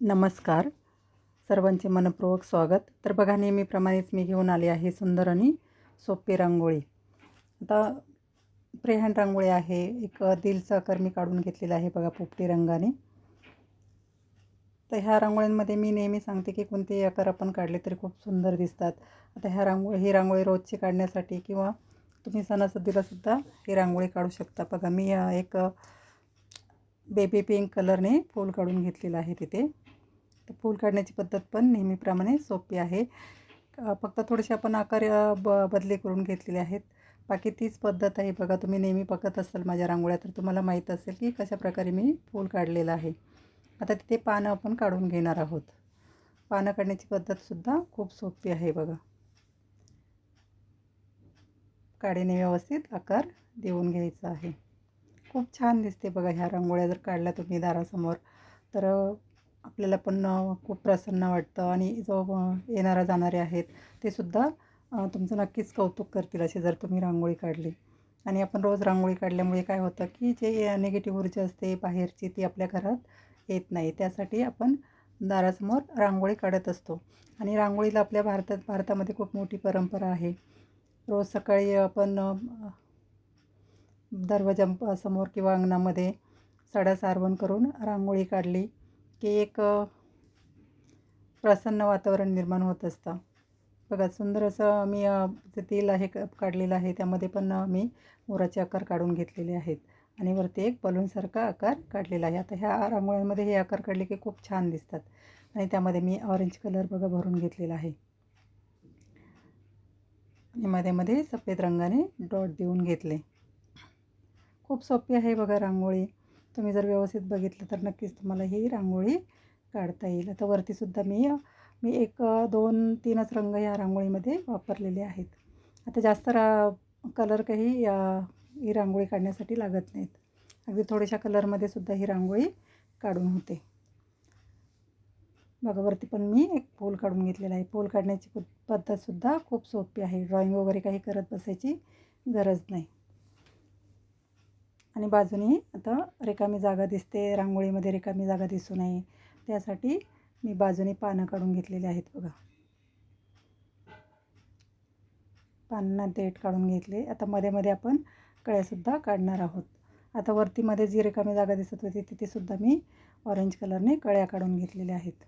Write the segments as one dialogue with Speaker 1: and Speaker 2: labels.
Speaker 1: नमस्कार. सर्वांचे मनपूर्वक स्वागत. तर बघा, नेहमीप्रमाणेच मी घेऊन आले आहे सुंदर आणि सोपी रांगोळी. आता फ्रीहँड रांगोळी आहे. एक दिलचा आकार मी काढून घेतलेला आहे बघा, पोपटी रंगाने. तर ह्या रांगोळ्यांमध्ये मी नेहमी सांगते की कोणतेही आकार आपण काढले तरी खूप सुंदर दिसतात. आता ही रांगोळी रोजची काढण्यासाठी किंवा तुम्ही सणासुदीलासुद्धा ही रांगोळी काढू शकता. बघा, मी एक बेबी पिंक कलरने फूल काढून घेतलेलं आहे तिथे. तर फूल काढण्याची पद्धत पण नेहमीप्रमाणे सोपी आहे. फक्त थोडेसे आपण आकार बदली करून घेतलेले आहेत. बाकी तीच पद्धत आहे बघा. तुम्ही नेहमी बघत असाल माझ्या रांगोळ्या, तर तुम्हाला माहीत असेल की कशाप्रकारे मी फूल काढलेलं आहे. आता तिथे पानं आपण काढून घेणार आहोत. पानं काढण्याची पद्धतसुद्धा खूप सोपी आहे बघा. काडीने व्यवस्थित आकार देऊन घ्यायचा आहे. खूप छान दिसते बघा. ह्या रांगोळ्या जर काढल्या तुम्ही दारासमोर, तर आपल्याला पण खूप प्रसन्न वाटतं आणि जो येणारा जाणारे आहेत ते सुद्धा तुमचं नक्कीच कौतुक करतील अशी जर तुम्ही रांगोळी काढली. आणि आपण रोज रांगोळी काढल्यामुळे काय होतं की जे निगेटिव्ह ऊर्जा असते बाहेरची, ती आपल्या घरात येत नाही. त्यासाठी आपण दारासमोर रांगोळी काढत असतो. आणि रांगोळीला आपल्या भारतामध्ये खूप मोठी परंपरा आहे. रोज सकाळी आपण दरवाजासमोर किंवा अंगणामध्ये सडा सारवण करून रांगोळी काढली की एक प्रसन्न वातावरण निर्माण होत असतं. बघा, सुंदर असं मी जे तेल आहे काढलेलं आहे, त्यामध्ये पण मी मोराचे आकार काढून घेतलेले आहेत आणि वरती एक बलूनसारखा आकार काढलेला आहे. आता ह्या रांगोळ्यांमध्ये हे आकार काढले की खूप छान दिसतात. आणि त्यामध्ये मी ऑरेंज कलर बघा भरून घेतलेला आहे आणि मध्ये मध्ये सफेद रंगाने डॉट देऊन घेतले. खूप सोपी आहे बघा रांगोळी. तुम्ही जर व्यवस्थित बघितलं तर नक्कीच तुम्हाला ही रांगोळी काढता येईल. आता वरतीसुद्धा मी मी एक 2-3च रंग या रांगोळीमध्ये वापरलेले आहेत. आता जास्त कलर काही ही रांगोळी काढण्यासाठी लागत नाहीत. अगदी थोड्याशा कलरमध्ये सुद्धा ही रांगोळी काढून होते. बघा, वरती पण मी एक फूल काढून घेतलेला आहे. फूल काढण्याची पद्धतसुद्धा खूप सोपी आहे. ड्रॉइंग वगैरे काही करत बसायची गरज नाही. आणि बाजूनी आता रिकामी जागा दिसते, रांगोळीमध्ये रिकामी जागा दिसू नये त्यासाठी मी बाजूने पानं काढून घेतलेली आहेत बघा. पानांना देठ काढून घेतले. आता मध्ये मध्ये आपण कळ्यासुद्धा काढणार आहोत. आता वरती मध्ये जी रिकामी जागा दिसत होती तिथेसुद्धा मी ऑरेंज कलरने कळ्या काढून घेतलेल्या आहेत.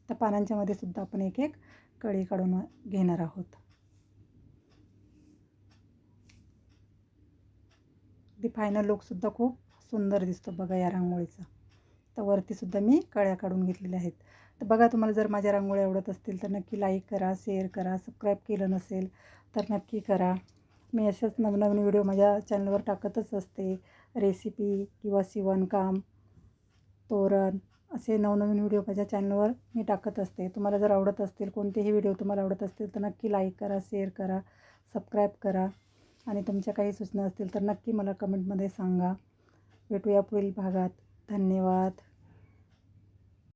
Speaker 1: तर पानांच्या मध्ये सुद्धा आपण एक एक कळी काढून घेणार आहोत. ती फायनल लुकसुद्धा खूप सुंदर दिसतो बघा या रांगोळीचा. तर वरतीसुद्धा मी कळ्या काढून घेतलेल्या आहेत. तर बघा, तुम्हाला जर माझ्या रांगोळ्या आवडत असतील तर नक्की लाईक करा, शेअर करा. सबस्क्राईब केलं नसेल तर नक्की करा. मी असेच नवनवीन व्हिडिओ माझ्या चॅनलवर टाकतच असते. रेसिपी किंवा शिवणकाम, तोरण असे नवनवीन व्हिडिओ माझ्या चॅनलवर मी टाकत असते. तुम्हाला जर आवडत असतील, कोणतेही व्हिडिओ तुम्हाला आवडत असतील तर नक्की लाईक करा, शेअर करा, सबस्क्राईब करा. आणि तुमच्या काही सूचना असतील तर नक्की मला कमेंटमध्ये सांगा. भेटूया पुढील भागात. धन्यवाद.